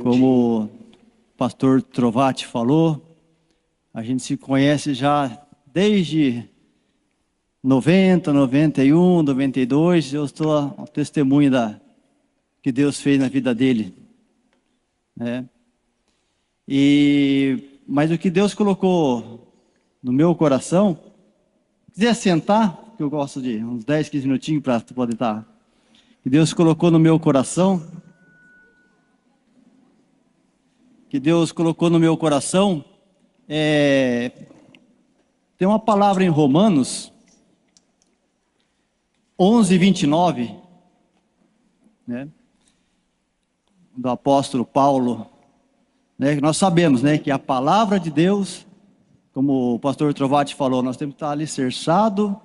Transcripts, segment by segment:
Como o pastor Trovati falou, a gente se conhece já desde 90, 91, 92. Eu estou a testemunha que Deus fez na vida dele, né? Mas o que Deus colocou no meu coração, quiser sentar, que eu gosto de uns 10, 15 minutinhos para poder estar. Que Deus colocou no meu coração, tem uma palavra em Romanos 11, 29, né, do apóstolo Paulo, né, que nós sabemos, né, que a palavra de Deus, como o pastor Trovati falou, nós temos que estar alicerçado,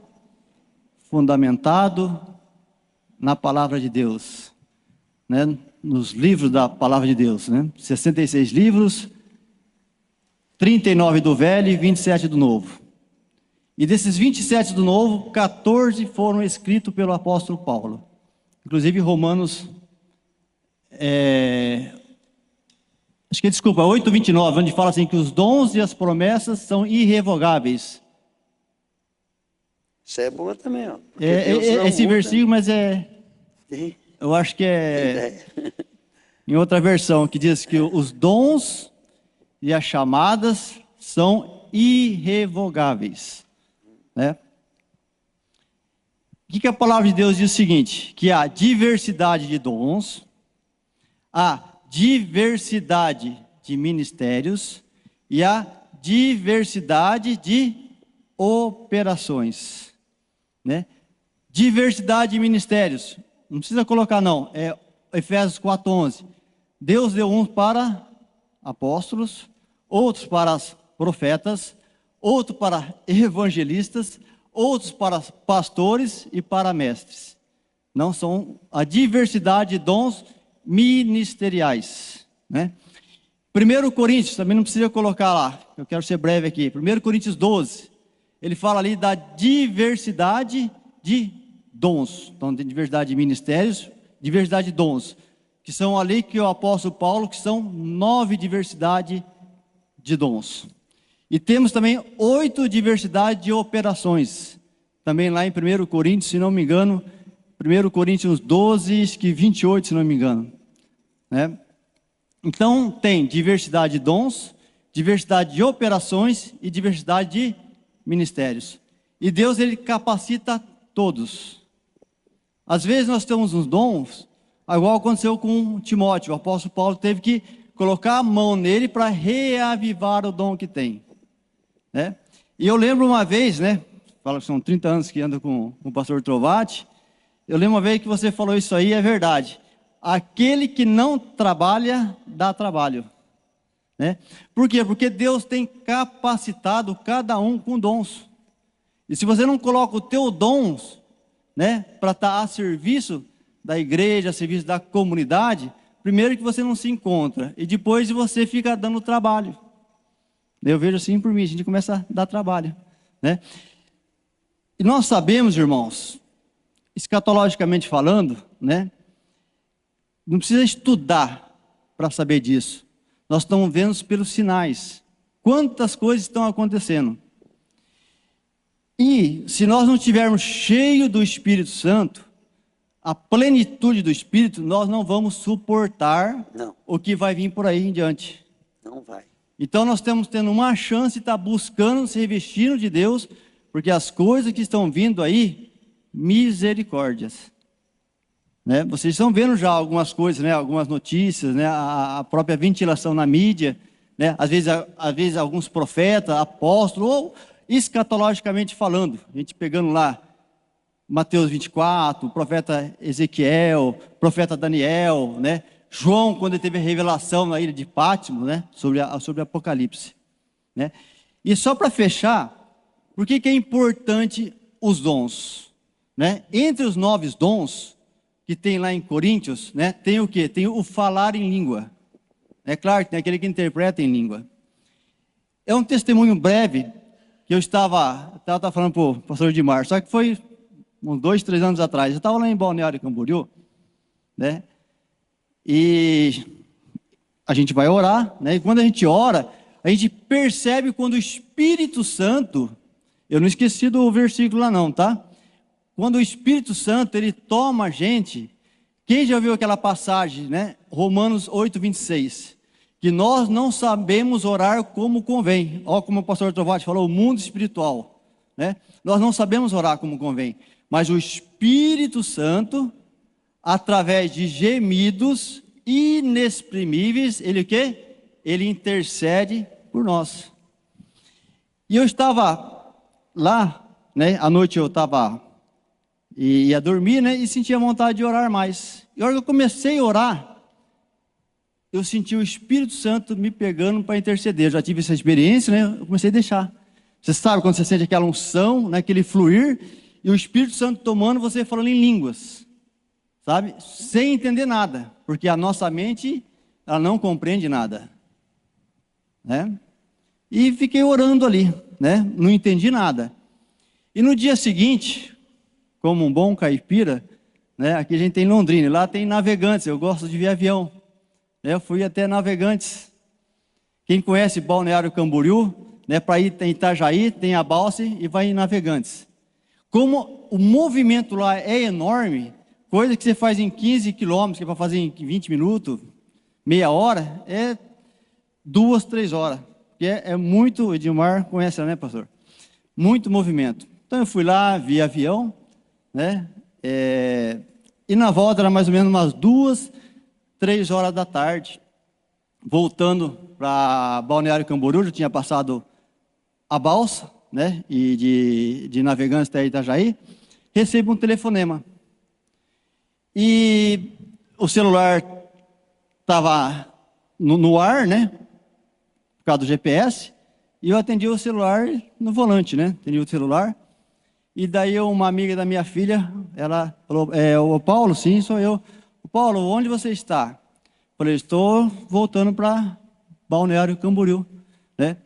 fundamentado na palavra de Deus, né, nos livros da palavra de Deus, né, 66 livros, 39 do Velho e 27 do Novo. E desses 27 do Novo, 14 foram escritos pelo apóstolo Paulo. Inclusive Romanos, 8:29, onde fala assim que os dons e as promessas são irrevogáveis. Isso é boa também, ó. Esse versículo, mas Sim. eu acho que em outra versão, que diz que os dons e as chamadas são irrevogáveis, né? O que a palavra de Deus diz o seguinte, que há diversidade de dons, há diversidade de ministérios e há diversidade de operações, né? Diversidade de ministérios, não precisa colocar não, é Efésios 4:11. Deus deu uns para apóstolos, outros para profetas, outros para evangelistas, outros para pastores e para mestres. Não são a diversidade de dons ministeriais, né? 1 Coríntios, também não precisa colocar lá, eu quero ser breve aqui. 1 Coríntios 12, ele fala ali da diversidade de dons. Então tem diversidade de ministérios, diversidade de dons, que são ali que o apóstolo Paulo, que são 9 diversidade de dons. E temos também 8 diversidade de operações, também lá em 1 Coríntios, se não me engano, 1 Coríntios 12, 28, se não me engano, né? Então tem diversidade de dons, diversidade de operações e diversidade de ministérios. E Deus, ele capacita todos. Às vezes nós temos uns dons, igual aconteceu com Timóteo. O apóstolo Paulo teve que colocar a mão nele para reavivar o dom que tem, né? E eu lembro uma vez, né, fala que são 30 anos que ando com o pastor Trovati, eu lembro uma vez que você falou isso aí, é verdade. Aquele que não trabalha, dá trabalho, né? Por quê? Porque Deus tem capacitado cada um com dons. E se você não coloca o teu dons, né, para estar a serviço da igreja, a serviço da comunidade, primeiro que você não se encontra, e depois você fica dando trabalho. Eu vejo assim por mim, a gente começa a dar trabalho, né? E nós sabemos, irmãos, escatologicamente falando, né, não precisa estudar para saber disso. Nós estamos vendo pelos sinais. Quantas coisas estão acontecendo. E se nós não tivermos cheio do Espírito Santo, a plenitude do Espírito, nós não vamos suportar o que vai vir por aí em diante. Não vai. Então nós estamos tendo uma chance de estar buscando, se revestindo de Deus, porque as coisas que estão vindo aí, misericórdias, né? Vocês estão vendo já algumas coisas, né? Algumas notícias, né? A própria ventilação na mídia, né? Às vezes alguns profetas, apóstolos, ou escatologicamente falando, a gente pegando lá Mateus 24, o profeta Ezequiel, profeta Daniel, né? João, quando ele teve a revelação na ilha de Pátimo, né? sobre Apocalipse, né? E só para fechar, por que é importante os dons, né? Entre os 9 dons que tem lá em Coríntios, né, tem o quê? Tem o falar em língua. É claro que tem aquele que interpreta em língua. É um testemunho breve que eu estava falando para o pastor Edmar, só que foi uns 2, 3 anos atrás. Eu estava lá em Balneário Camboriú, né? E a gente vai orar, né? E quando a gente ora, a gente percebe quando o Espírito Santo, eu não esqueci do versículo lá não, tá? Quando o Espírito Santo, ele toma a gente, quem já viu aquela passagem, né? Romanos 8:26, que nós não sabemos orar como convém. Olha como o pastor Trovati falou, o mundo espiritual, né? Nós não sabemos orar como convém, mas o Espírito Santo, através de gemidos inexprimíveis, ele o quê? Ele intercede por nós. E eu estava lá, né? À noite eu estava ia dormir, né? E sentia vontade de orar mais. E a hora que eu comecei a orar, eu senti o Espírito Santo me pegando para interceder. Eu já tive essa experiência, né? Eu comecei a deixar. Você sabe quando você sente aquela unção, né? Aquele fluir, e o Espírito Santo tomando você falando em línguas, sabe? Sem entender nada, porque a nossa mente, ela não compreende nada, né? E fiquei orando ali, né? Não entendi nada. E no dia seguinte, como um bom caipira, né? Aqui a gente tem Londrina, lá tem Navegantes, eu gosto de ver avião. Eu fui até Navegantes. Quem conhece Balneário Camboriú, né? Para ir em Itajaí, tem a balsa e vai em Navegantes. Como o movimento lá é enorme, coisa que você faz em 15 quilômetros, que é para fazer em 20 minutos, meia hora, é 2, 3 horas. Que é muito, o Edmar conhece, né, pastor? Muito movimento. Então eu fui lá, vi avião, né? E na volta era mais ou menos umas 2, 3 horas da tarde. Voltando para Balneário Camboriú, já tinha passado a balsa, né? E de Navegantes até Itajaí, recebo um telefonema. E o celular estava no ar, né? Por causa do GPS, e eu atendi o celular no volante, né? Atendi o celular, e daí uma amiga da minha filha, ela falou, o Paulo, sim, sou eu. Paulo, onde você está? Falei, estou voltando para Balneário Camboriú, né?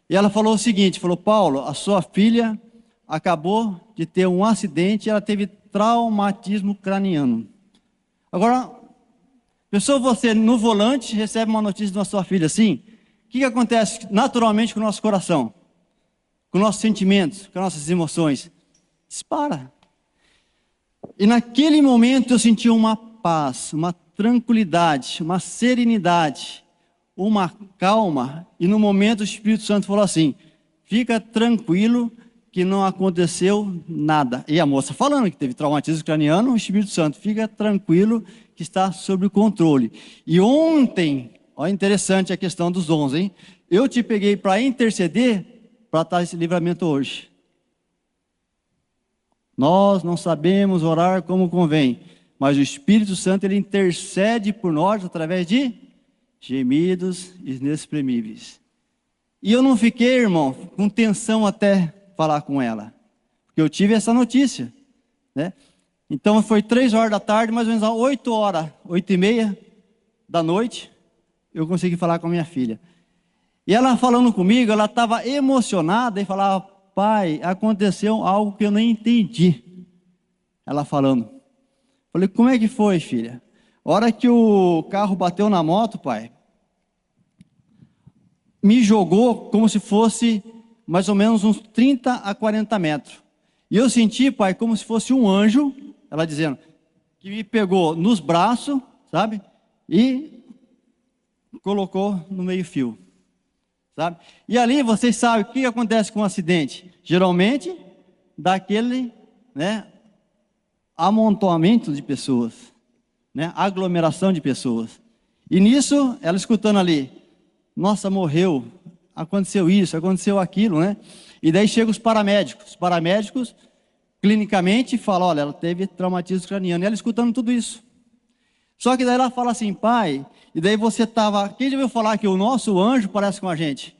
E ela falou o seguinte, falou, Paulo, a sua filha acabou de ter um acidente, ela teve traumatismo craniano. Agora, pensou você no volante, recebe uma notícia da sua filha assim, o que acontece naturalmente com o nosso coração? Com nossos sentimentos, com nossas emoções? Dispara. E naquele momento eu senti uma paz, uma tranquilidade, uma serenidade, uma calma. E no momento o Espírito Santo falou assim, fica tranquilo que não aconteceu nada. E a moça falando que teve traumatismo craniano, o Espírito Santo, fica tranquilo que está sob controle. E ontem, olha interessante a questão dos dons, hein? Eu te peguei para interceder para estar esse livramento hoje. Nós não sabemos orar como convém, mas o Espírito Santo, ele intercede por nós através de gemidos inexprimíveis. E eu não fiquei, irmão, com tensão até falar com ela, porque eu tive essa notícia, né? Então foi 3 horas da tarde, mais ou menos às 8 horas, 8:30 da noite, eu consegui falar com a minha filha. E ela falando comigo, ela estava emocionada e falava, pai, aconteceu algo que eu nem entendi. Ela falando. Falei, como é que foi, filha? A hora que o carro bateu na moto, pai, me jogou como se fosse mais ou menos uns 30 a 40 metros. E eu senti, pai, como se fosse um anjo, ela dizendo, que me pegou nos braços, sabe? E colocou no meio-fio, sabe? E ali vocês sabem o que acontece com um acidente. Geralmente, dá aquele, né, amontoamento de pessoas, né, aglomeração de pessoas. E nisso, ela escutando ali, nossa, morreu, aconteceu isso, aconteceu aquilo, né? E daí chegam os paramédicos, clinicamente, falam, olha, ela teve traumatismo craniano, e ela escutando tudo isso. Só que daí ela fala assim, pai, e daí você estava, quem já ouviu falar que o nosso anjo parece com a gente?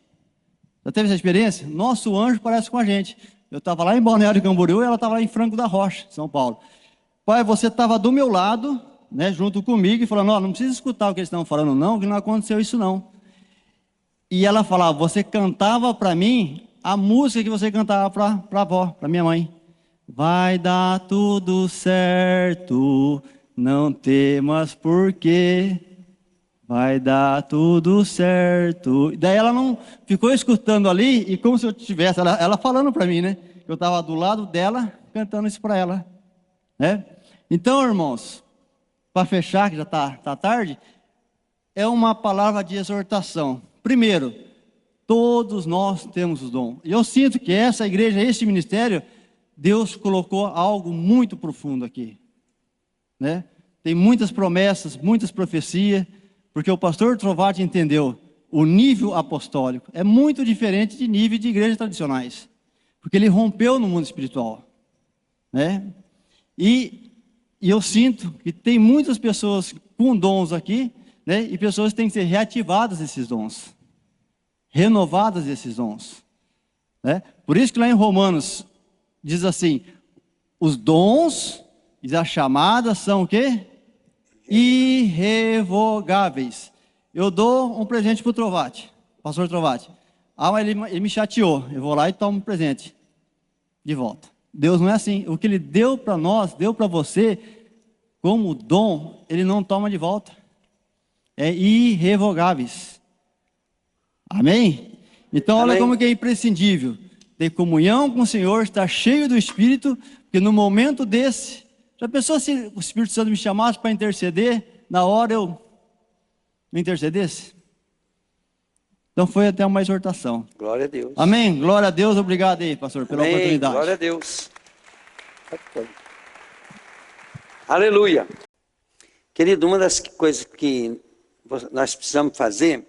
Já teve essa experiência? Nosso anjo parece com a gente. Eu estava lá em Balneário Camboriú e ela estava lá em Franco da Rocha, São Paulo. Pai, você estava do meu lado, né, junto comigo, e falando, não precisa escutar o que eles estão falando não, que não aconteceu isso não. E ela falava, você cantava para mim a música que você cantava para a avó, para minha mãe. Vai dar tudo certo, não temas por quê. vai dar tudo certo. E daí ela não ficou escutando ali, e como se eu tivesse, ela falando para mim, né? Eu estava do lado dela, cantando isso para ela, né? Então, irmãos, para fechar, que já tá tarde, é uma palavra de exortação. Primeiro, todos nós temos o dom. E eu sinto que essa igreja, esse ministério, Deus colocou algo muito profundo aqui, né? Tem muitas promessas, muitas profecias, porque o pastor Trovati entendeu o nível apostólico é muito diferente de nível de igrejas tradicionais, porque ele rompeu no mundo espiritual, né? E eu sinto que tem muitas pessoas com dons aqui, né? E pessoas que têm que ser reativadas esses dons, renovadas esses dons, né? Por isso que lá em Romanos diz assim: os dons e as chamadas são o quê? Irrevogáveis. Eu dou um presente para o Trovati, pastor Trovati. Mas ele me chateou. Eu vou lá e tomo um presente de volta. Deus não é assim. O que ele deu para nós, deu para você, como dom, ele não toma de volta. É irrevogáveis. Amém? Então, olha como que é imprescindível ter comunhão com o Senhor, estar cheio do Espírito, porque no momento desse, já pensou se o Espírito Santo me chamasse para interceder, na hora eu não intercedesse? Então foi até uma exortação. Glória a Deus. Amém? Glória a Deus, obrigado aí, pastor, pela Amém. oportunidade. Glória a Deus. Aleluia. Querido, uma das coisas que nós precisamos fazer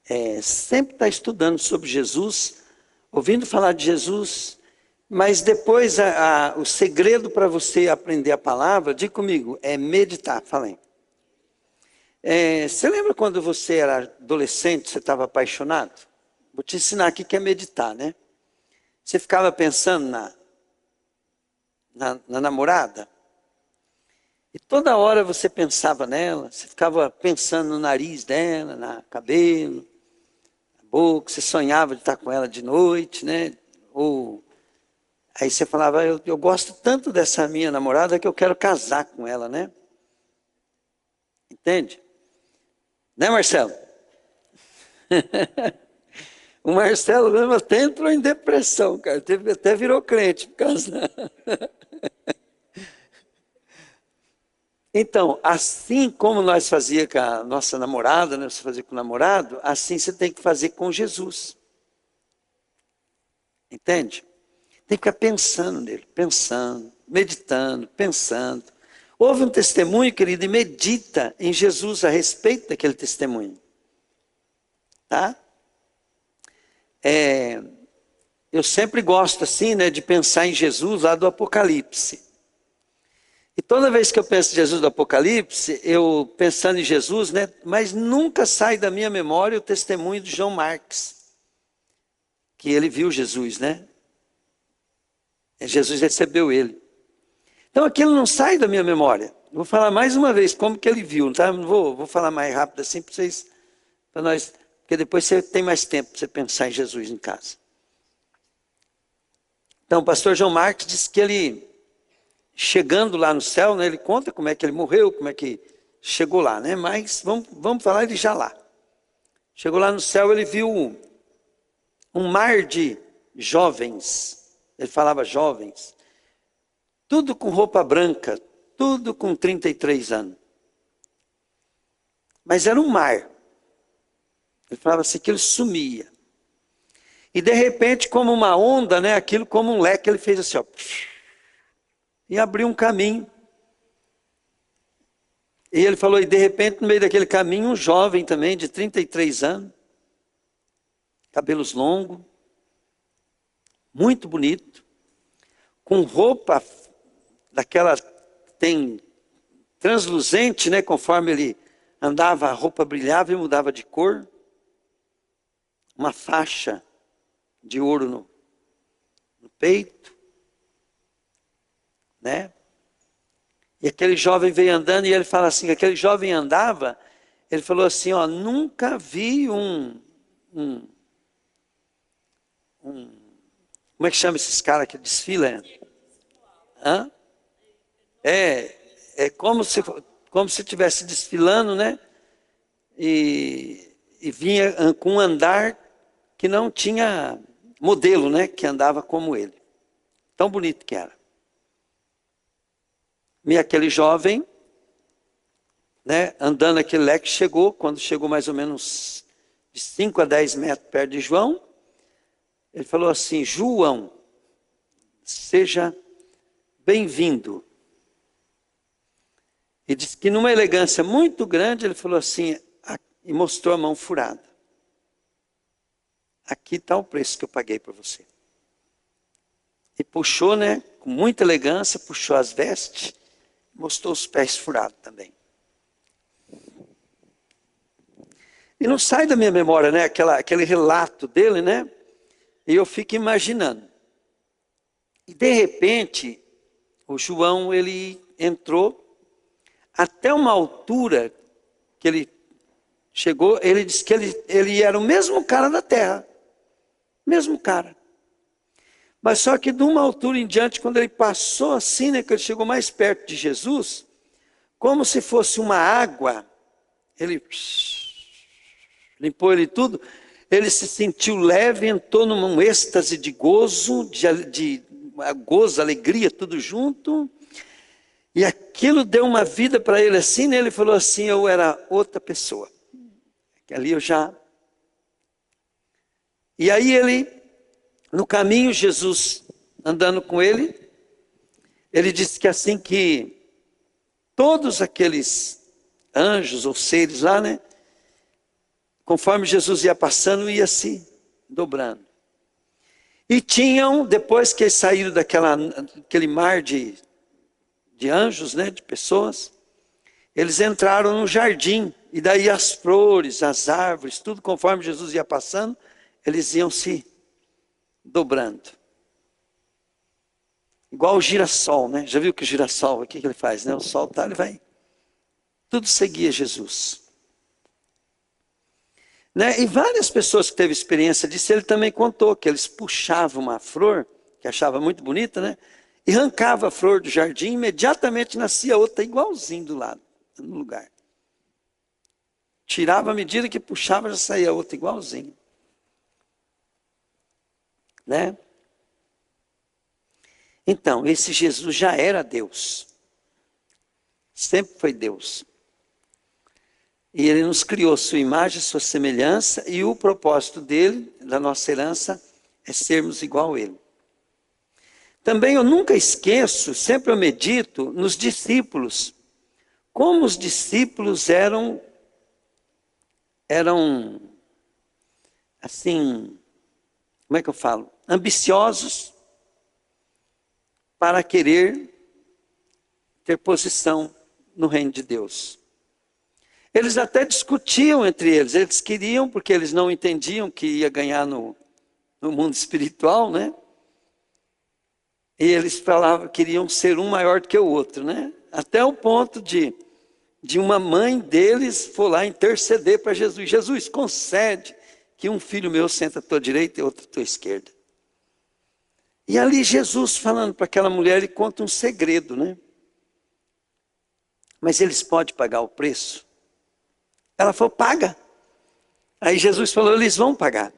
é sempre estar estudando sobre Jesus, ouvindo falar de Jesus, mas depois o segredo para você aprender a palavra, diga comigo, é meditar. Falei. Você lembra quando você era adolescente, você estava apaixonado? Vou te ensinar aqui que é meditar, né? Você ficava pensando na namorada, e toda hora você pensava nela, você ficava pensando no nariz dela, no cabelo, na boca, você sonhava de estar com ela de noite, né? Aí você falava, eu gosto tanto dessa minha namorada que eu quero casar com ela, né? Entende? Né, Marcelo? O Marcelo mesmo até entrou em depressão, cara. Até virou crente por causa. Então, assim como nós fazíamos com a nossa namorada, né? Você fazia com o namorado, assim você tem que fazer com Jesus. Entende? Tem que ficar pensando nele, pensando, meditando, pensando. Ouve um testemunho, querido, e medita em Jesus a respeito daquele testemunho. Tá? Eu sempre gosto assim, né, de pensar em Jesus lá do Apocalipse. E toda vez que eu penso em Jesus do Apocalipse, eu pensando em Jesus, né, mas nunca sai da minha memória o testemunho de João Marques, que ele viu Jesus, né? Jesus recebeu ele. Então aquilo não sai da minha memória. Vou falar mais uma vez como que ele viu, tá? Não vou falar mais rápido assim para vocês, para nós, porque depois você tem mais tempo para você pensar em Jesus em casa. Então o pastor João Marques disse que ele, chegando lá no céu, né, ele conta como é que ele morreu, como é que chegou lá, né? Mas vamos falar ele já lá. Chegou lá no céu, ele viu um mar de jovens. Ele falava jovens. Tudo com roupa branca, tudo com 33 anos. Mas era um mar. Ele falava assim que ele sumia. E de repente, como uma onda, né, aquilo como um leque, ele fez assim, ó, e abriu um caminho. E ele falou, e de repente, no meio daquele caminho, um jovem também, de 33 anos, cabelos longos, muito bonito, com roupa daquela, tem transluzente, né? Conforme ele andava, a roupa brilhava e mudava de cor. Uma faixa de ouro no peito, né? E aquele jovem veio andando e ele fala assim, aquele jovem andava, ele falou assim, ó, nunca vi como é que chama esses caras que desfilam? Hã? É como como se estivesse desfilando, né? E vinha com um andar que não tinha modelo, né? Que andava como ele. Tão bonito que era. E aquele jovem, né? Andando aquele leque, quando chegou mais ou menos de 5 a 10 metros perto de João, ele falou assim: João, seja bem-vindo. E disse que numa elegância muito grande, ele falou assim, e mostrou a mão furada. Aqui está o preço que eu paguei para você. E puxou, né, com muita elegância, puxou as vestes, mostrou os pés furados também. E não sai da minha memória, né, aquele relato dele, né? E eu fico imaginando. E de repente, o João, ele entrou até uma altura que ele chegou, ele disse que ele era o mesmo cara da terra. Mesmo cara. Mas só que de uma altura em diante, quando ele passou assim, né, que ele chegou mais perto de Jesus, como se fosse uma água, ele limpou ele tudo, ele se sentiu leve, entrou num êxtase de gozo, de gozo, alegria, tudo junto. E aquilo deu uma vida para ele assim, né? Ele falou assim, eu era outra pessoa. Que ali eu já... E aí ele, no caminho, Jesus andando com ele disse que assim que todos aqueles anjos ou seres lá, né? Conforme Jesus ia passando, ia se dobrando. E tinham, depois que eles saíram daquele mar de anjos, né, de pessoas, eles entraram no jardim, e daí as flores, as árvores, tudo conforme Jesus ia passando, eles iam se dobrando. Igual o girassol, né? Já viu que o girassol, o que ele faz, né? O sol tá, ele vai. Tudo seguia Jesus. Né? E várias pessoas que teve experiência disso, ele também contou que eles puxavam uma flor, que achava muito bonita, né? E arrancava a flor do jardim, imediatamente nascia outra igualzinho do lado, no lugar. Tirava à medida que puxava, já saía outra igualzinho. Né? Então, esse Jesus já era Deus. Sempre foi Deus. E ele nos criou sua imagem, sua semelhança, e o propósito dele, da nossa herança, é sermos igual a ele. Também eu nunca esqueço, sempre eu medito nos discípulos. Como os discípulos eram assim, como é que eu falo? Ambiciosos para querer ter posição no reino de Deus. Eles até discutiam entre eles. Eles queriam, porque eles não entendiam que ia ganhar no mundo espiritual, né? E eles falavam, queriam ser um maior do que o outro, né? Até o ponto de uma mãe deles for lá interceder para Jesus. Jesus, concede que um filho meu senta à tua direita e outro à tua esquerda. E ali Jesus falando para aquela mulher, ele conta um segredo, né? Mas eles podem pagar o preço? Ela falou, paga. Aí Jesus falou, eles vão pagar.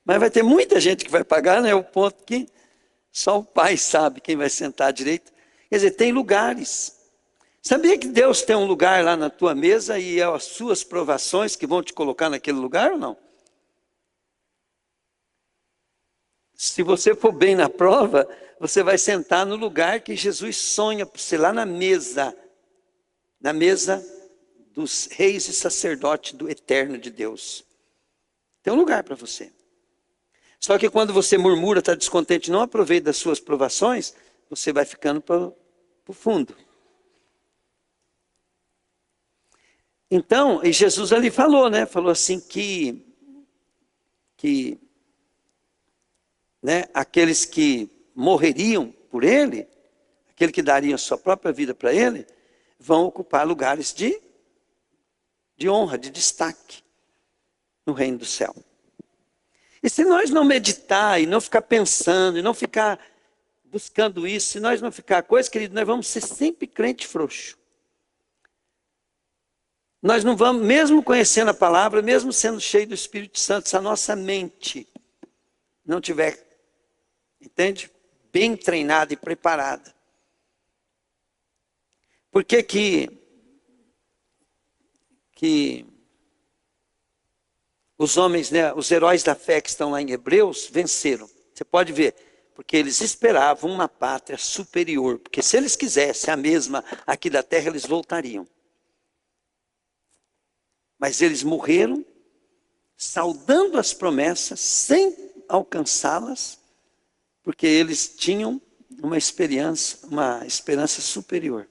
Mas vai ter muita gente que vai pagar, né? O ponto que só o Pai sabe quem vai sentar à direita. Quer dizer, tem lugares. Sabia que Deus tem um lugar lá na tua mesa e é as suas provações que vão te colocar naquele lugar ou não? Se você for bem na prova, você vai sentar no lugar que Jesus sonha para você, lá na mesa dos reis e sacerdotes do eterno de Deus. Tem um lugar para você. Só que quando você murmura, está descontente, não aproveita das suas provações, você vai ficando para o fundo. Então, e Jesus ali falou, né? Falou assim que né, aqueles que morreriam por ele, aquele que daria a sua própria vida para ele, vão ocupar lugares de honra, de destaque no reino do céu. E se nós não meditar e não ficar pensando e não ficar buscando isso, se nós não ficar coisa, querido, nós vamos ser sempre crente frouxo. Nós não vamos, mesmo conhecendo a palavra, mesmo sendo cheio do Espírito Santo, se a nossa mente não tiver, entende? Bem treinada e preparada. Por que os homens, né, os heróis da fé que estão lá em Hebreus, venceram? Você pode ver, porque eles esperavam uma pátria superior, porque se eles quisessem a mesma aqui da terra, eles voltariam. Mas eles morreram, saudando as promessas, sem alcançá-las, porque eles tinham uma esperança superior.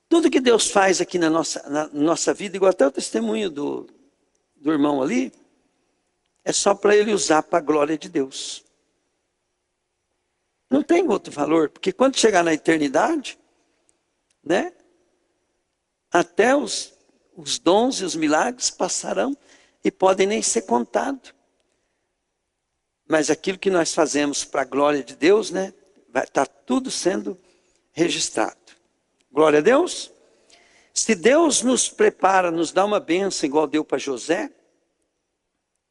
Tudo que Deus faz aqui na nossa vida, igual até o testemunho do irmão ali, é só para ele usar para a glória de Deus. Não tem outro valor, porque quando chegar na eternidade, né, até os dons e os milagres passarão e podem nem ser contados. Mas aquilo que nós fazemos para a glória de Deus, né, vai estar tudo sendo registrado. Glória a Deus. Se Deus nos prepara, nos dá uma bênção igual deu para José,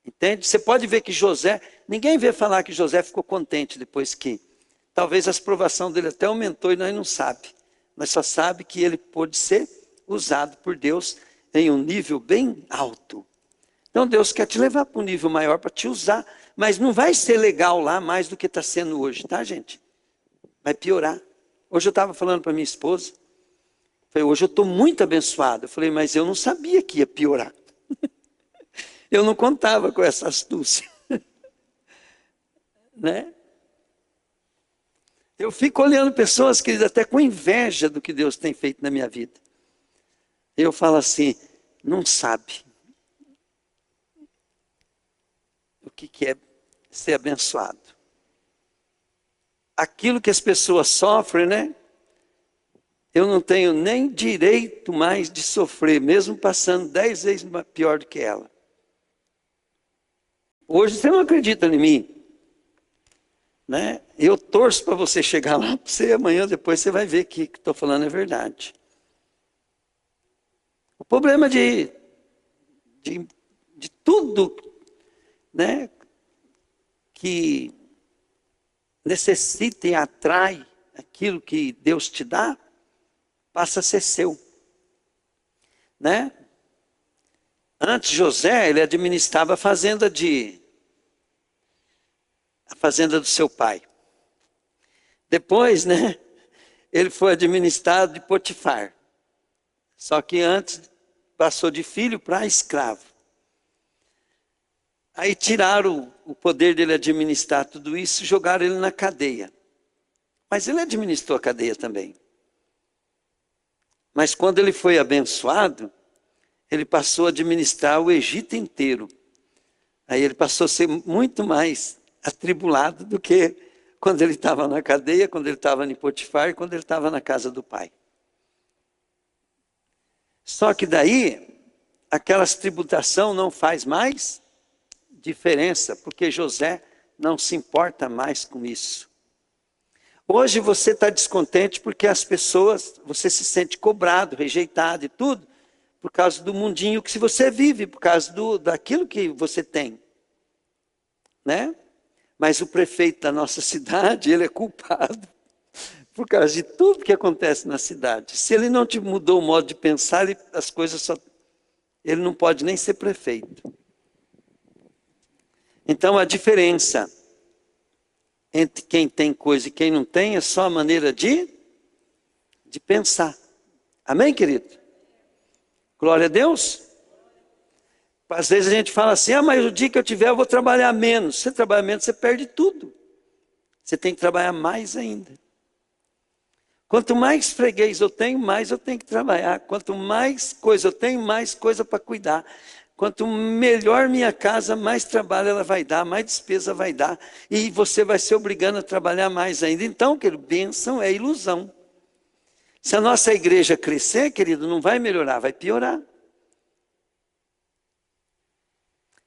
entende? Você pode ver que José, ninguém vê falar que José ficou contente depois que, talvez a aprovação dele até aumentou e nós não sabemos. Nós só sabemos que ele pôde ser usado por Deus em um nível bem alto. Então Deus quer te levar para um nível maior para te usar, mas não vai ser legal lá mais do que está sendo hoje, tá, gente? Vai piorar. Hoje eu estava falando para minha esposa, falei, hoje eu estou muito abençoado. Eu falei, mas eu não sabia que ia piorar. Eu não contava com essa astúcia. Né? Eu fico olhando pessoas, queridos, até com inveja do que Deus tem feito na minha vida. Eu falo assim, não sabe o que é ser abençoado. Aquilo que as pessoas sofrem, né? Eu não tenho nem direito mais de sofrer, mesmo passando 10 vezes pior do que ela. Hoje você não acredita em mim, né? Eu torço para você chegar lá, para você amanhã, depois você vai ver que o que estou falando é verdade. O problema de tudo, né, que necessita e atrai aquilo que Deus te dá, passa a ser seu, né? Antes José, ele administrava a fazenda do seu pai. Depois, né, ele foi administrado de Potifar. Só que antes passou de filho para escravo. Aí tiraram o poder dele administrar tudo isso e jogaram ele na cadeia. Mas ele administrou a cadeia também. Mas quando ele foi abençoado, ele passou a administrar o Egito inteiro. Aí ele passou a ser muito mais atribulado do que quando ele estava na cadeia, quando ele estava em Potifar e quando ele estava na casa do pai. Só que daí, aquela tributação não faz mais diferença, porque José não se importa mais com isso. Hoje você está descontente porque as pessoas, você se sente cobrado, rejeitado e tudo, por causa do mundinho que você vive, por causa daquilo que você tem, né? Mas o prefeito da nossa cidade, ele é culpado por causa de tudo que acontece na cidade. Se ele não te mudou o modo de pensar, as coisas só... Ele não pode nem ser prefeito. Então a diferença entre quem tem coisa e quem não tem é só a maneira de pensar. Amém, querido? Glória a Deus. Às vezes a gente fala assim, mas o dia que eu tiver eu vou trabalhar menos. Se você trabalha menos, você perde tudo. Você tem que trabalhar mais ainda. Quanto mais freguês eu tenho, mais eu tenho que trabalhar. Quanto mais coisa eu tenho, mais coisa para cuidar. Quanto melhor minha casa, mais trabalho ela vai dar, mais despesa vai dar. E você vai se obrigando a trabalhar mais ainda. Então, querido, bênção é ilusão. Se a nossa igreja crescer, querido, não vai melhorar, vai piorar.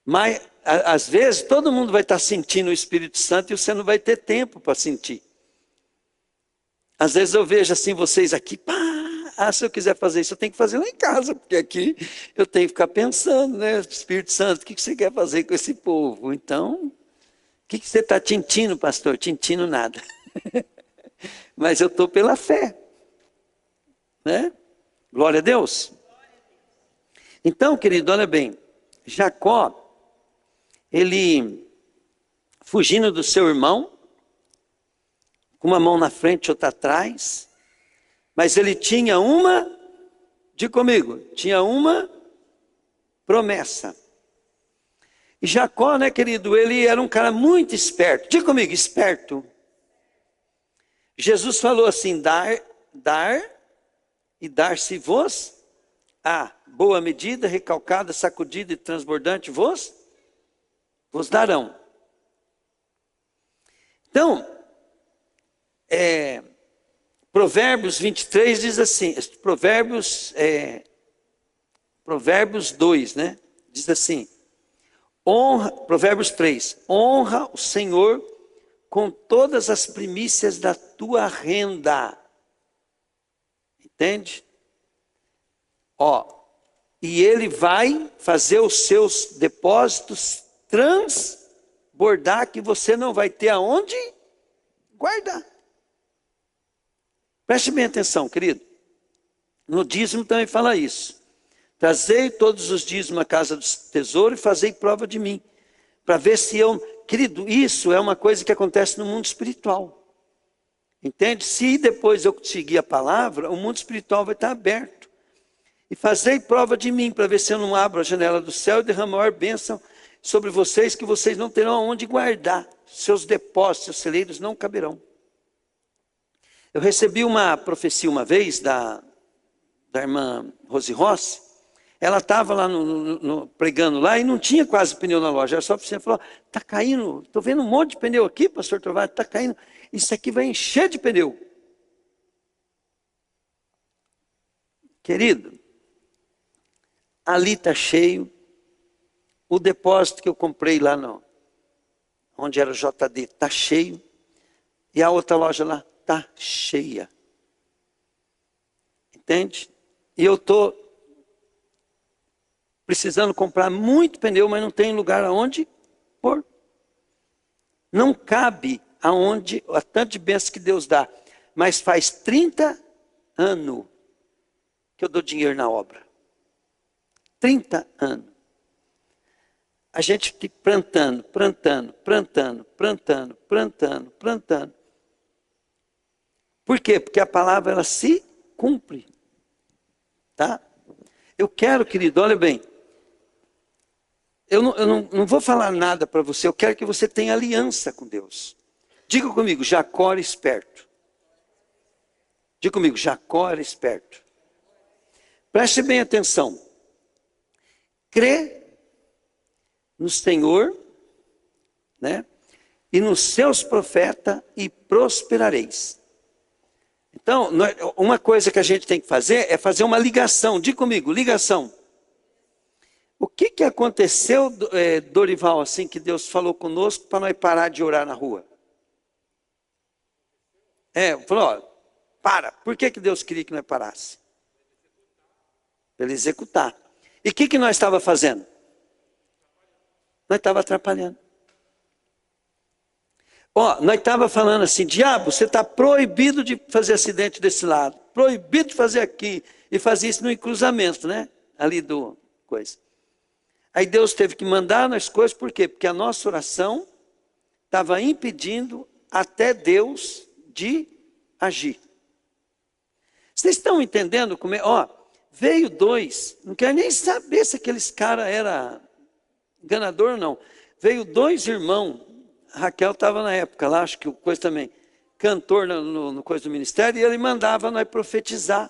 Mas, às vezes, todo mundo vai estar sentindo o Espírito Santo e você não vai ter tempo para sentir. Às vezes eu vejo assim, vocês aqui, pá, Ah, se eu quiser fazer isso, eu tenho que fazer lá em casa, porque aqui eu tenho que ficar pensando, né? Espírito Santo, o que você quer fazer com esse povo? Então, o que você está tintindo, pastor? Tintindo nada. Mas eu estou pela fé, né? Glória a Deus. Então, querido, olha bem, Jacó, ele fugindo do seu irmão, com uma mão na frente e outra atrás, mas ele tinha diga comigo, tinha uma promessa. E Jacó, né, querido, ele era um cara muito esperto. Diga comigo, esperto. Jesus falou assim, dar, e dar-se-vos a boa medida, recalcada, sacudida e transbordante, vos darão. Então, Provérbios 23 diz assim, Provérbios 2, né? Diz assim, Provérbios 3, honra o Senhor com todas as primícias da tua renda. Entende? E ele vai fazer os seus depósitos transbordar, que você não vai ter aonde guardar. Preste bem atenção, querido. No dízimo também fala isso. Trazei todos os dízimos à casa do tesouro e fazei prova de mim. Para ver se eu... Querido, isso é uma coisa que acontece no mundo espiritual. Entende? Se depois eu seguir a palavra, o mundo espiritual vai estar aberto. E fazei prova de mim, para ver se eu não abro a janela do céu e derramo a maior bênção sobre vocês, que vocês não terão aonde guardar. Seus depósitos, seus celeiros não caberão. Eu recebi uma profecia uma vez da irmã Rose Rossi. Ela estava lá pregando lá e não tinha quase pneu na loja. Era só a oficina. Falou, está caindo, estou vendo um monte de pneu aqui, pastor Trovado, está caindo. Isso aqui vai encher de pneu. Querido, ali está cheio. O depósito que eu comprei lá onde era o JD está cheio. E a outra loja lá está cheia. Entende? E eu estou precisando comprar muito pneu, mas não tem lugar aonde pôr. Não cabe aonde, a tanto de bênção que Deus dá. Mas faz 30 anos que eu dou dinheiro na obra. 30 anos. A gente fica plantando. Por quê? Porque a palavra ela se cumpre. Tá? Eu quero, querido, olha bem. Eu não vou falar nada para você, eu quero que você tenha aliança com Deus. Diga comigo, Jacó era esperto. Diga comigo, Jacó era esperto. Preste bem atenção. Crê no Senhor, né? E nos seus profetas e prosperareis. Então, uma coisa que a gente tem que fazer é fazer uma ligação. Diga comigo, ligação. O que aconteceu, Dorival, assim que Deus falou conosco para nós parar de orar na rua? Falou, para. Por que Deus queria que nós parasse? Para ele executar. E o que nós estava fazendo? Nós estava atrapalhando. Nós estava falando assim, diabo, você está proibido de fazer acidente desse lado, proibido de fazer aqui, e fazer isso no cruzamento, né? Ali do coisa. Aí Deus teve que mandar nas coisas, por quê? Porque a nossa oração estava impedindo até Deus de agir. Vocês estão entendendo como é? Veio 2, não quero nem saber se aqueles caras eram enganador ou não. Veio 2 irmãos, Raquel estava na época lá, acho que o coisa também, cantor no coisa do ministério, e ele mandava nós profetizar.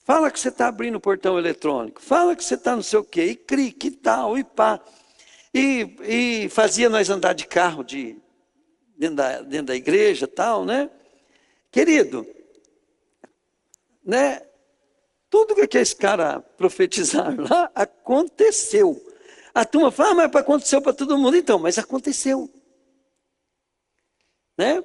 Fala que você está abrindo o portão eletrônico, fala que você está não sei o quê, e cri, que tal, e pá. E fazia nós andar de carro dentro da igreja e tal, né? Querido, né? Tudo que esse cara profetizaram lá, aconteceu. A turma fala, mas aconteceu para todo mundo. Então, mas aconteceu. Né?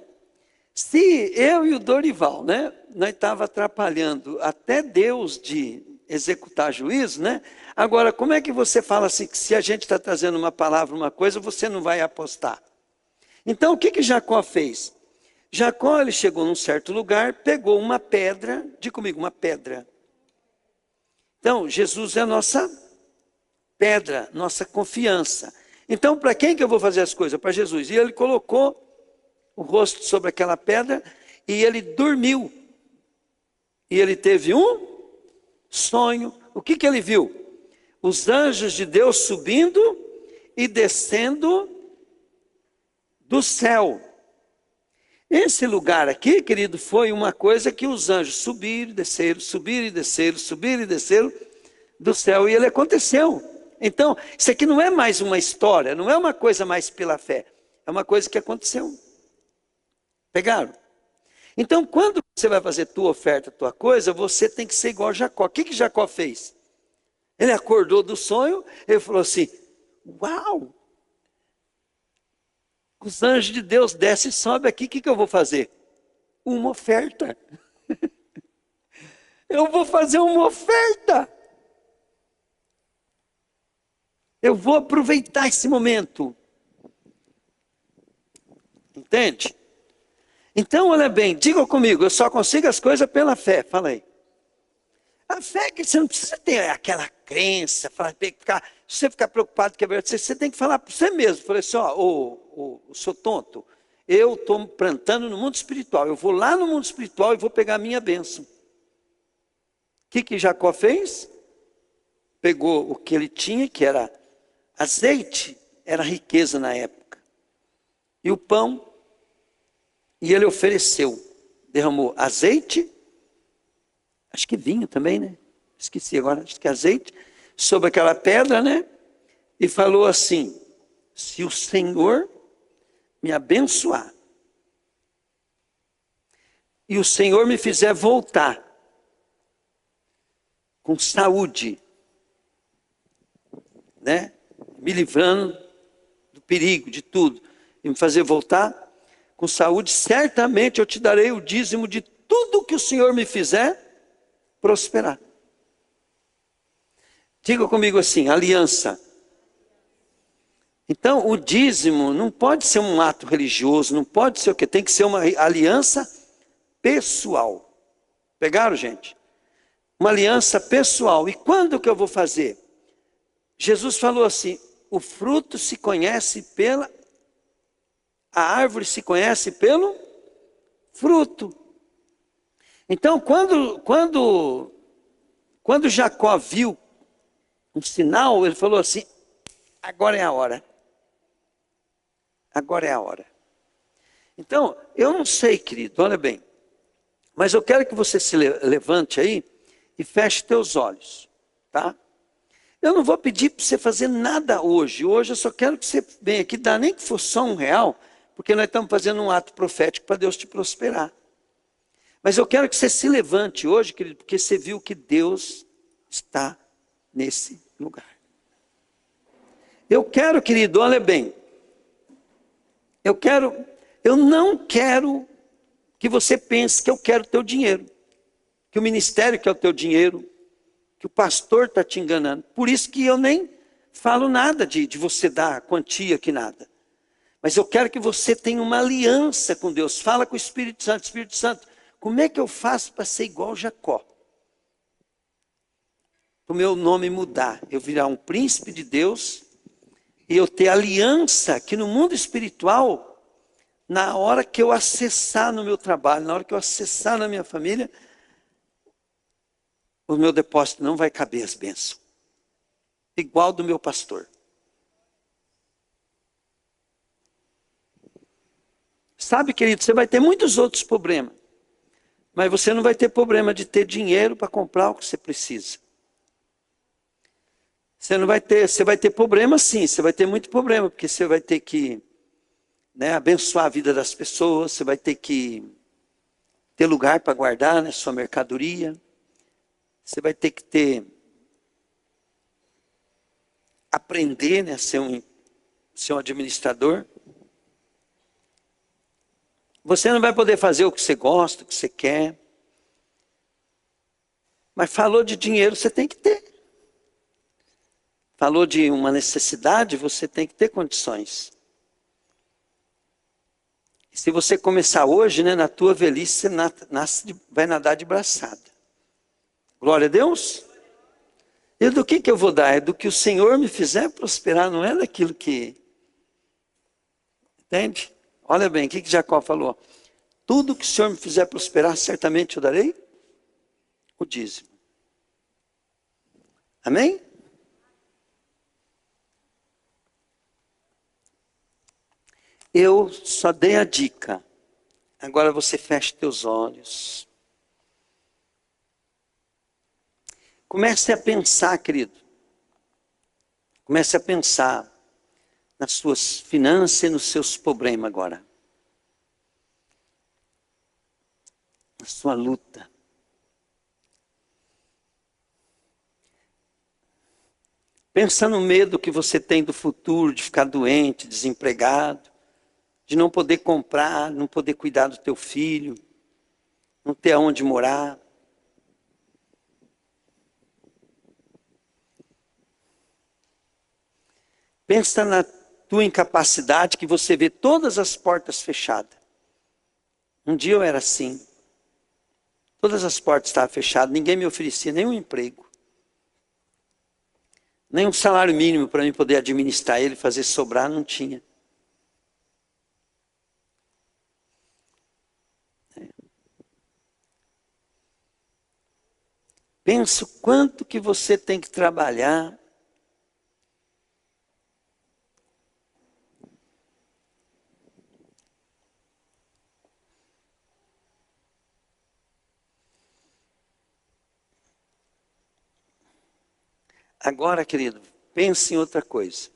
Se eu e o Dorival, né, nós estávamos atrapalhando até Deus de executar juízo, né? Agora, como é que você fala assim, que se a gente está trazendo uma palavra, uma coisa, você não vai apostar? Então, o que que Jacó fez? Jacó, ele chegou num certo lugar, pegou uma pedra, diga comigo, uma pedra. Então, Jesus é a nossa pedra, nossa confiança. Então, para quem que eu vou fazer as coisas? Para Jesus. E ele colocou o rosto sobre aquela pedra e ele dormiu. E ele teve um sonho. O que que ele viu? Os anjos de Deus subindo e descendo do céu. Esse lugar aqui, querido, foi uma coisa que os anjos subiram e desceram, subiram e desceram, subiram e desceram do céu, e ele aconteceu. Então, isso aqui não é mais uma história, não é uma coisa mais pela fé, é uma coisa que aconteceu. Pegaram? Então, quando você vai fazer tua oferta, tua coisa, você tem que ser igual a Jacó. O que que Jacó fez? Ele acordou do sonho, ele falou assim, uau! Os anjos de Deus descem e sobem aqui, o que que eu vou fazer? Uma oferta. Eu vou fazer uma oferta. Eu vou aproveitar esse momento. Entende? Então, olha bem, diga comigo, eu só consigo as coisas pela fé. Fala aí. A fé é que você não precisa ter aquela crença, se você ficar preocupado que é verdade, você tem que falar para você mesmo. Falei assim, ó, sou tonto, eu estou plantando no mundo espiritual, eu vou lá no mundo espiritual e vou pegar a minha bênção. O que que Jacó fez? Pegou o que ele tinha, que era azeite, era riqueza na época, e o pão, e ele ofereceu, derramou azeite, acho que vinho também, né? Esqueci agora, acho que azeite, sobre aquela pedra, né? E falou assim, se o Senhor me abençoar, e o Senhor me fizer voltar com saúde, né? Me livrando do perigo, de tudo, e me fazer voltar com saúde, certamente eu te darei o dízimo de tudo que o Senhor me fizer prosperar. Diga comigo assim, aliança. Então, o dízimo não pode ser um ato religioso, não pode ser o quê? Tem que ser uma aliança pessoal. Pegaram, gente? Uma aliança pessoal. E quando que eu vou fazer? Jesus falou assim, o fruto se conhece a árvore se conhece pelo fruto. Então, quando Jacó viu um sinal, ele falou assim, agora é a hora. Agora é a hora. Então, eu não sei, querido, olha bem, mas eu quero que você se levante aí e feche teus olhos, tá? Eu não vou pedir para você fazer nada hoje. Hoje eu só quero que você venha aqui, dá nem que for só R$1, porque nós estamos fazendo um ato profético para Deus te prosperar. Mas eu quero que você se levante hoje, querido, porque você viu que Deus está nesse lugar. Eu quero, querido, olha bem, eu não quero que você pense que eu quero o teu dinheiro, que o ministério quer o teu dinheiro, que o pastor está te enganando. Por isso que eu nem falo nada de você dar quantia que nada. Mas eu quero que você tenha uma aliança com Deus. Fala com o Espírito Santo. Espírito Santo, como é que eu faço para ser igual Jacó? Para o meu nome mudar. Eu virar um príncipe de Deus e eu ter aliança que no mundo espiritual, na hora que eu acessar no meu trabalho, na hora que eu acessar na minha família, o meu depósito não vai caber as bênçãos. Igual do meu pastor. Sabe, querido, você vai ter muitos outros problemas. Mas você não vai ter problema de ter dinheiro para comprar o que você precisa. Você vai ter problema sim, você vai ter muito problema, porque você vai ter que, né, abençoar a vida das pessoas, você vai ter que ter lugar para guardar, né, sua mercadoria. Você vai ter que aprender, né, a ser um administrador. Você não vai poder fazer o que você gosta, o que você quer. Mas falou de dinheiro, você tem que ter. Falou de uma necessidade, você tem que ter condições. E se você começar hoje, né, na tua velhice, você vai nadar de braçada. Glória a Deus. E do que eu vou dar? É do que o Senhor me fizer prosperar, não é daquilo que... Entende? Olha bem, o que Jacó falou? Tudo que o Senhor me fizer prosperar, certamente eu darei o dízimo. Amém? Eu só dei a dica. Agora você fecha teus olhos. Comece a pensar, querido. Comece a pensar nas suas finanças e nos seus problemas agora. Na sua luta. Pensa no medo que você tem do futuro, de ficar doente, desempregado, de não poder comprar, não poder cuidar do teu filho, não ter aonde morar. Pensa na tua incapacidade, que você vê todas as portas fechadas. Um dia eu era assim. Todas as portas estavam fechadas, ninguém me oferecia nenhum emprego. Nem um salário mínimo para mim poder administrar ele, fazer sobrar, não tinha. Pensa o quanto que você tem que trabalhar. Agora, querido, pense em outra coisa.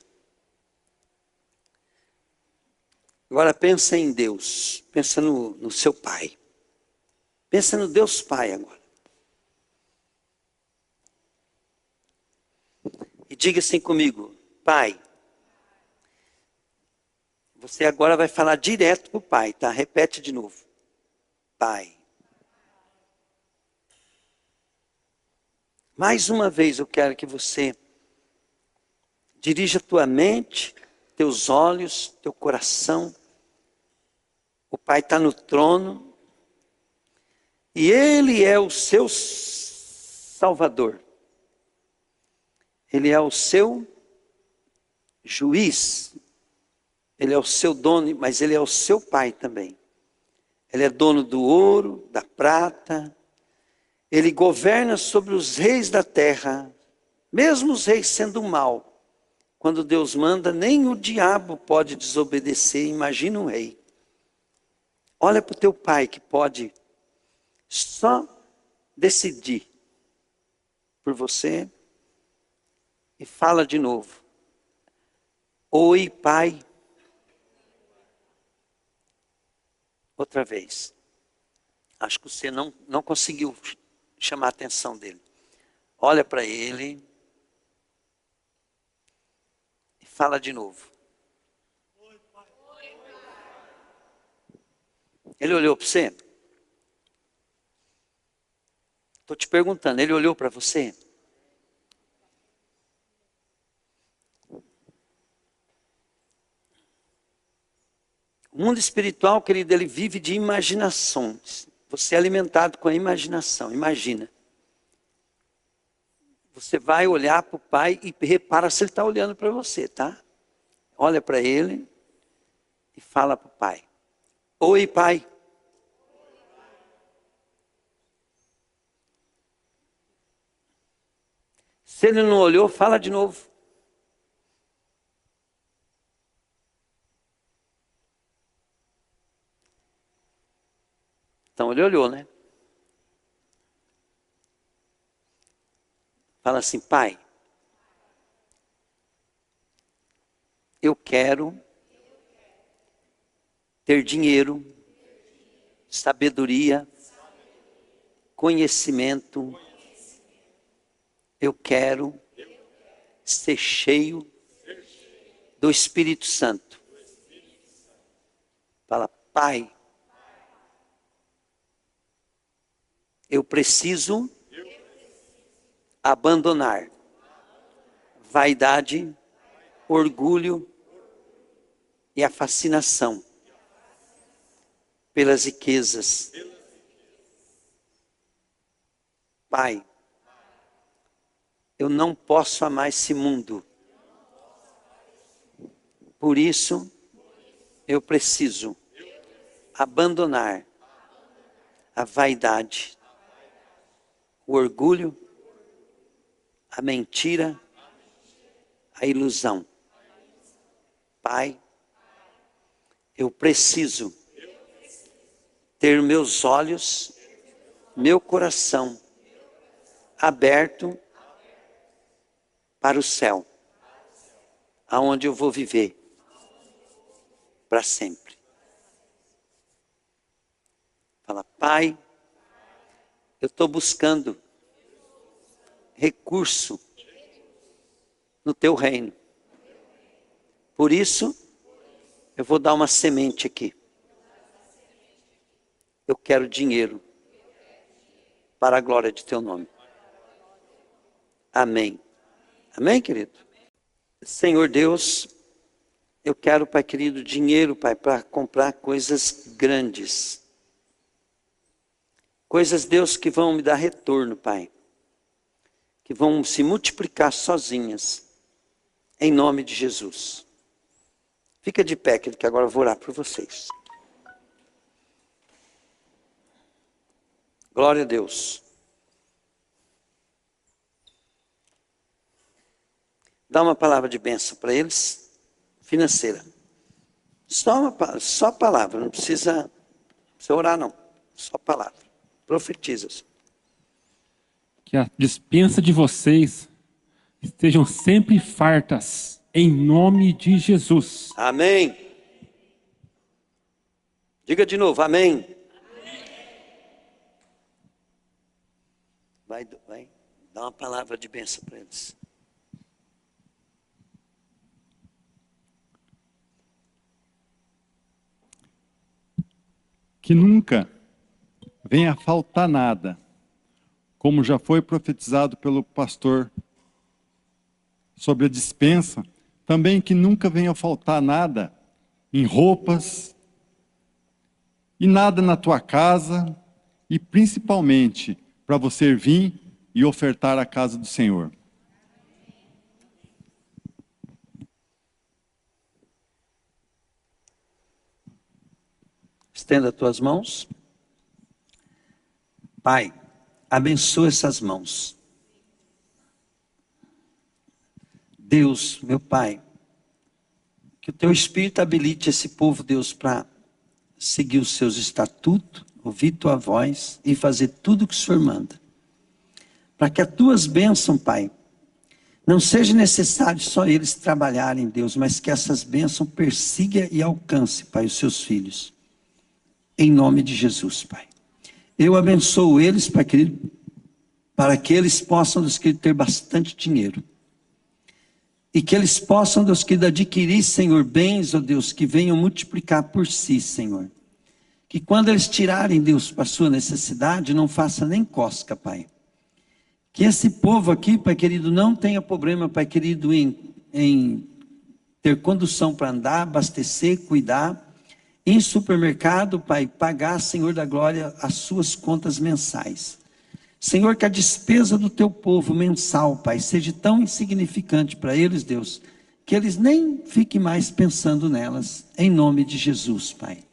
Agora pensa em Deus. Pensa no seu Pai. Pensa no Deus Pai agora. E diga assim comigo: Pai. Você agora vai falar direto para o Pai, tá? Repete de novo. Pai. Mais uma vez eu quero que você dirija tua mente, teus olhos, teu coração. O Pai está no trono. E Ele é o seu Salvador. Ele é o seu juiz. Ele é o seu dono, mas Ele é o seu Pai também. Ele é dono do ouro, da prata. Ele governa sobre os reis da terra. Mesmo os reis sendo mal. Quando Deus manda, nem o diabo pode desobedecer. Imagina um rei. Olha para o teu pai que pode só decidir por você. E fala de novo. Oi, Pai. Outra vez. Acho que você não conseguiu chamar a atenção dele. Olha para ele. E fala de novo. Ele olhou para você? Estou te perguntando, ele olhou para você? O mundo espiritual, querido, ele vive de imaginações. Você é alimentado com a imaginação, imagina. Você vai olhar para o Pai e repara se ele está olhando para você, tá? Olha para ele e fala para o Pai. Oi, Pai. Se ele não olhou, fala de novo. Então ele olhou, né? Fala assim: Pai, eu quero ter dinheiro, sabedoria, conhecimento. Eu quero ser cheio do Espírito Santo. Fala: Pai, Eu preciso abandonar vaidade, orgulho e a fascinação pelas riquezas. Pai, eu não posso amar esse mundo. Por isso, eu preciso abandonar a vaidade, o orgulho, a mentira, a ilusão. Pai, eu preciso ter meus olhos, meu coração aberto para o céu, aonde eu vou viver para sempre. Fala, Pai, eu estou buscando recurso no teu reino. Por isso, eu vou dar uma semente aqui. Eu quero dinheiro para a glória de teu nome. Amém. Amém, querido? Senhor Deus, eu quero, Pai querido, dinheiro, Pai, para comprar coisas grandes. Coisas, Deus, que vão me dar retorno, Pai. Que vão se multiplicar sozinhas. Em nome de Jesus. Fica de pé, querido, que agora eu vou orar por vocês. Glória a Deus. Dá uma palavra de bênção para eles, financeira. Só palavra, não precisa orar não. Só palavra. Profetiza. Que a despensa de vocês estejam sempre fartas, em nome de Jesus. Amém. Diga de novo, amém. Vai, dá uma palavra de bênção para eles. Que nunca venha a faltar nada, como já foi profetizado pelo pastor sobre a despensa, também que nunca venha a faltar nada em roupas, e nada na tua casa, e principalmente para você vir e ofertar a casa do Senhor. Estenda as tuas mãos. Pai, abençoa essas mãos. Deus, meu Pai, que o teu Espírito habilite esse povo, Deus, para seguir os seus estatutos, ouvir tua voz e fazer tudo o que o Senhor manda. Para que as tuas bênçãos, Pai, não seja necessário só eles trabalharem, Deus, mas que essas bênçãos persigam e alcancem, Pai, os seus filhos. Em nome de Jesus, Pai. Eu abençoo eles, Pai querido, para que eles possam, Deus querido, ter bastante dinheiro. E que eles possam, Deus querido, adquirir, Senhor, bens, ó Deus, que venham multiplicar por si, Senhor. Que quando eles tirarem, Deus, para a sua necessidade, não faça nem cosca, Pai. Que esse povo aqui, Pai querido, não tenha problema, Pai querido, em ter condução para andar, abastecer, cuidar. Em supermercado, Pai, pagar, Senhor da glória, as suas contas mensais. Senhor, que a despesa do teu povo mensal, Pai, seja tão insignificante para eles, Deus, que eles nem fiquem mais pensando nelas. Em nome de Jesus, Pai.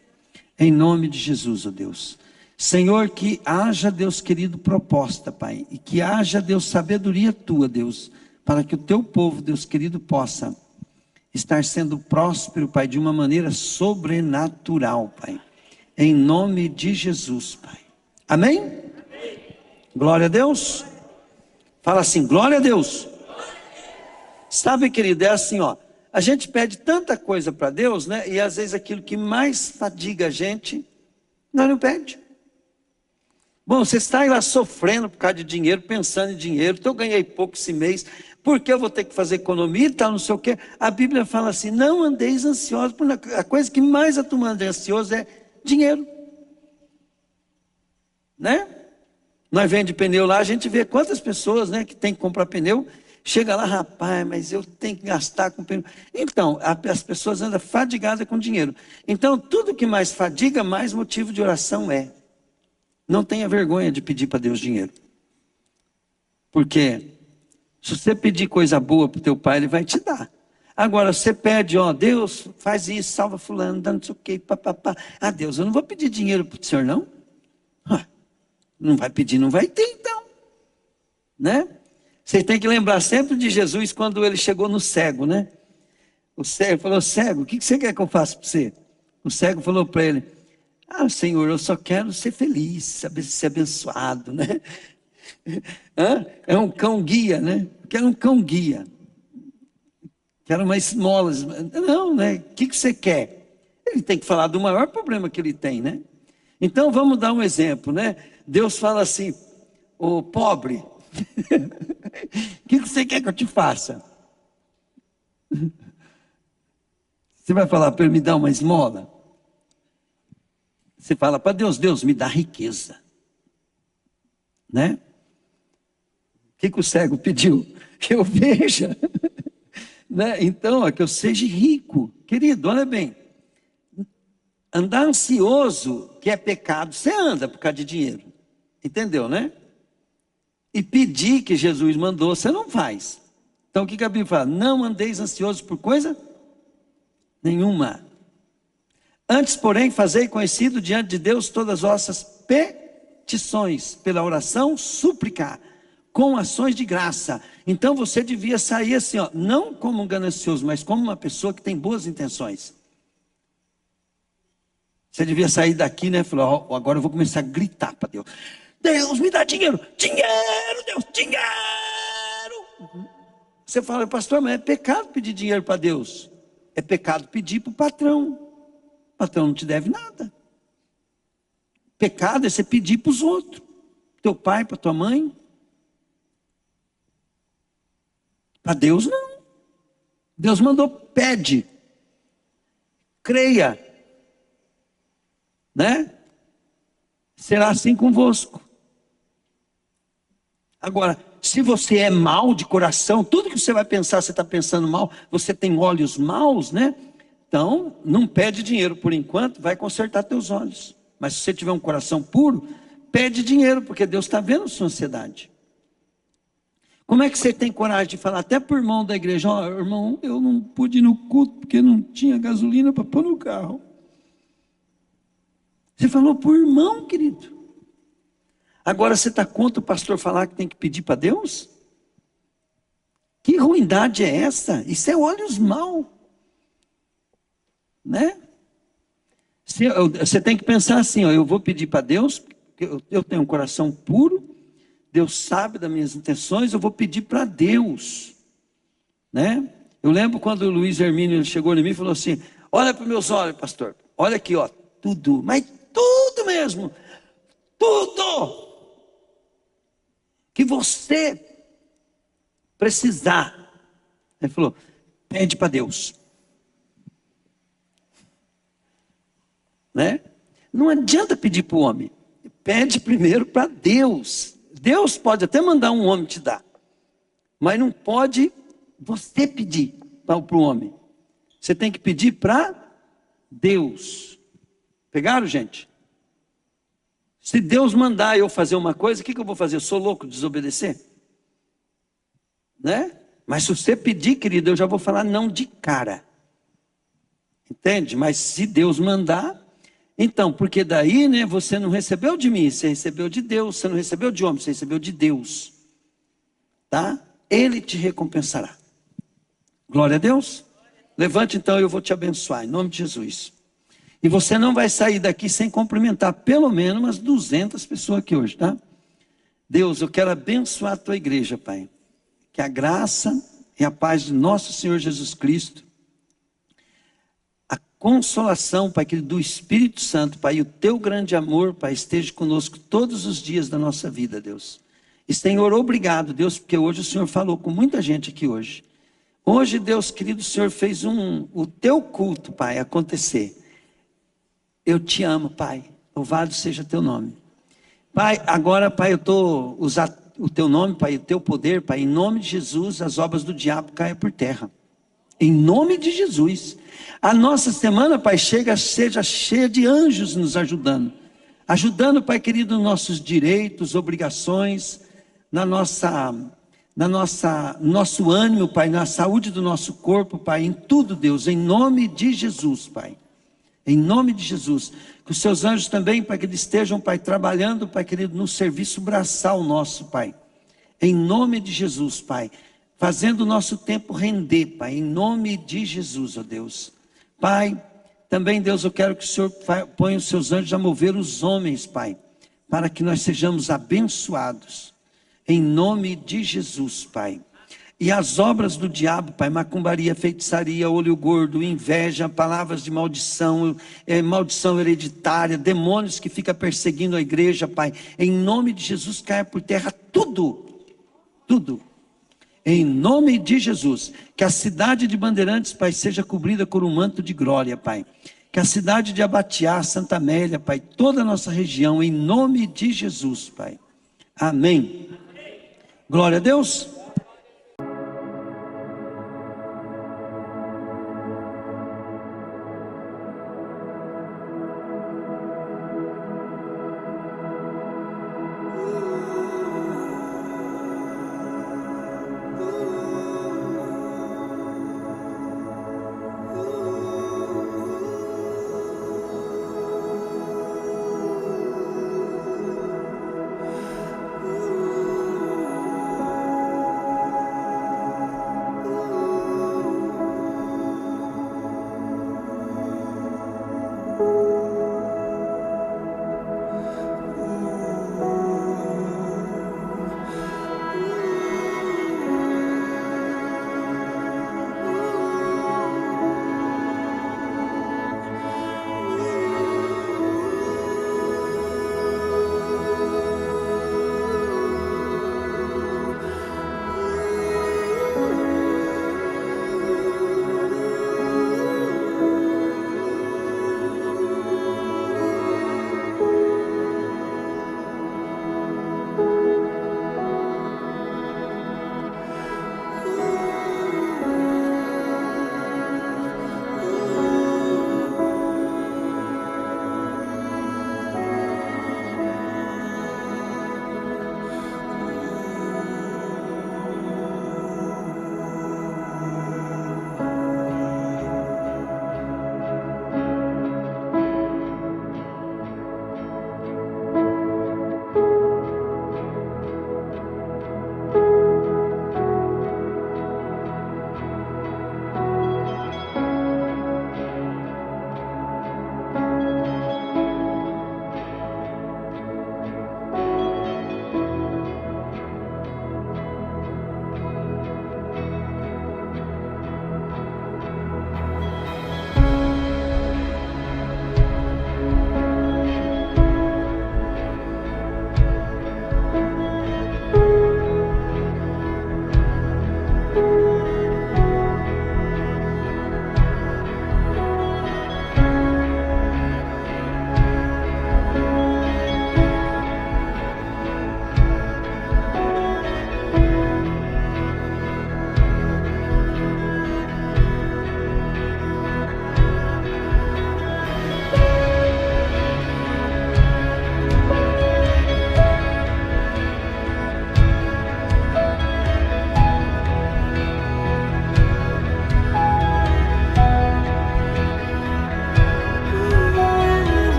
Em nome de Jesus, ó Deus. Senhor, que haja, Deus querido, proposta, Pai. E que haja, Deus, sabedoria tua, Deus, para que o teu povo, Deus querido, possa estar sendo próspero, Pai, de uma maneira sobrenatural, Pai. Em nome de Jesus, Pai. Amém? Amém. Glória a Deus. Fala assim, glória a Deus. Sabe, querido, é assim, ó. A gente pede tanta coisa para Deus, né? E às vezes aquilo que mais fadiga a gente, nós não pede. Bom, você está aí lá sofrendo por causa de dinheiro, pensando em dinheiro. Então eu ganhei pouco esse mês. Por que eu vou ter que fazer economia e tal, não sei o quê? A Bíblia fala assim, não andeis ansiosos por nada. A coisa que mais a turma anda ansioso é dinheiro. Né? Nós vende pneu lá, a gente vê quantas pessoas, né, que tem que comprar pneu. Chega lá, rapaz, mas eu tenho que gastar com pneu. Então, as pessoas andam fadigadas com dinheiro. Então, tudo que mais fadiga, mais motivo de oração é. Não tenha vergonha de pedir para Deus dinheiro. Porque se você pedir coisa boa para o teu pai, ele vai te dar. Agora, você pede, ó, Deus, faz isso, salva fulano, dá não sei o quê, papapá. Ah, Deus, eu não vou pedir dinheiro para o senhor, não? Não vai pedir, não vai ter, então. Né? Você tem que lembrar sempre de Jesus quando ele chegou no cego, né? O cego falou, cego, o que você quer que eu faça para você? O cego falou para ele, ah, Senhor, eu só quero ser feliz, saber ser abençoado, né? É um cão guia, né? Eu quero um cão guia. Quero uma esmola. Não, né? O que você quer? Ele tem que falar do maior problema que ele tem, né? Então, vamos dar um exemplo, né? Deus fala assim, ô pobre, o que você quer que eu te faça? Você vai falar para ele me dar uma esmola? Você fala para Deus, Deus me dá riqueza. Né? O que o cego pediu? Que eu veja. Né? Então, é que eu seja rico. Querido, olha bem. Andar ansioso, que é pecado, você anda por causa de dinheiro. Entendeu, né? E pedir que Jesus mandou, você não faz. Então, o que a Bíblia fala? Não andeis ansiosos por coisa nenhuma. Antes, porém, fazei conhecido diante de Deus todas as vossas petições, pela oração, súplica, com ações de graça. Então, você devia sair assim, ó, não como um ganancioso, mas como uma pessoa que tem boas intenções. Você devia sair daqui, né? Falar, ó, agora eu vou começar a gritar para Deus. Deus, me dá dinheiro! Dinheiro, Deus, dinheiro! Você fala, pastor, mas é pecado pedir dinheiro para Deus. É pecado pedir para o patrão. O patrão não te deve nada. Pecado é você pedir para os outros. Teu pai, para tua mãe. Para Deus, não. Deus mandou, pede. Creia. Né? Será assim convosco. Agora, se você é mau de coração, tudo que você vai pensar, você está pensando mal, você tem olhos maus, né? Então, não pede dinheiro por enquanto, vai consertar teus olhos. Mas se você tiver um coração puro, pede dinheiro, porque Deus está vendo a sua ansiedade. Como é que você tem coragem de falar até para o irmão da igreja, ó, irmão, eu não pude ir no culto porque não tinha gasolina para pôr no carro. Você falou para o irmão, querido. Agora você está contra o pastor falar que tem que pedir para Deus? Que ruindade é essa? Isso é olhos mau. Né? Você tem que pensar assim, ó, eu vou pedir para Deus, porque eu tenho um coração puro, Deus sabe das minhas intenções, eu vou pedir para Deus. Né? Eu lembro quando o Luiz Hermínio chegou em mim e falou assim, olha para os meus olhos, pastor, olha aqui, ó, tudo, mas tudo mesmo, tudo que você precisar. Ele falou, pede para Deus. Né? Não adianta pedir para o homem. Pede primeiro para Deus. Deus pode até mandar um homem te dar. Mas não pode você pedir para o homem. Você tem que pedir para Deus. Pegaram, gente? Se Deus mandar eu fazer uma coisa, o que eu vou fazer? Eu sou louco de desobedecer? Né? Mas se você pedir, querido, eu já vou falar não de cara. Entende? Mas se Deus mandar, então, porque daí, né, você não recebeu de mim, você recebeu de Deus, você não recebeu de homem, você recebeu de Deus. Tá? Ele te recompensará. Glória a Deus. Levante então, eu vou te abençoar, em nome de Jesus. E você não vai sair daqui sem cumprimentar pelo menos umas 200 pessoas aqui hoje, tá? Deus, eu quero abençoar a tua igreja, Pai. Que a graça e a paz de nosso Senhor Jesus Cristo, a consolação, Pai, do Espírito Santo, Pai, e o teu grande amor, Pai, esteja conosco todos os dias da nossa vida, Deus. E Senhor, obrigado, Deus, porque hoje o Senhor falou com muita gente aqui hoje. Hoje, Deus querido, o Senhor fez o teu culto, Pai, acontecer. Eu te amo, Pai. Louvado seja teu nome. Pai, agora, Pai, eu estou usando o teu nome, Pai, o teu poder, Pai, em nome de Jesus, as obras do diabo caem por terra. Em nome de Jesus. A nossa semana, Pai, seja cheia de anjos nos ajudando. Ajudando, Pai querido, nossos direitos, obrigações, nosso ânimo, Pai, na saúde do nosso corpo, Pai, em tudo, Deus, em nome de Jesus, Pai. Em nome de Jesus. Que os seus anjos também, Pai, que eles estejam, Pai, trabalhando, Pai querido, no serviço braçal nosso, Pai. Em nome de Jesus, Pai. Fazendo o nosso tempo render, Pai. Em nome de Jesus, ó Deus. Pai, também, Deus, eu quero que o Senhor ponha os seus anjos a mover os homens, Pai. Para que nós sejamos abençoados. Em nome de Jesus, Pai. E as obras do diabo, Pai, macumbaria, feitiçaria, olho gordo, inveja, palavras de maldição, maldição hereditária, demônios que ficam perseguindo a igreja, Pai, em nome de Jesus, caia por terra tudo, tudo, em nome de Jesus. Que a cidade de Bandeirantes, Pai, seja cobrida por um manto de glória, Pai. Que a cidade de Abatiá, Santa Amélia, Pai, toda a nossa região, em nome de Jesus, Pai. Amém. Glória a Deus.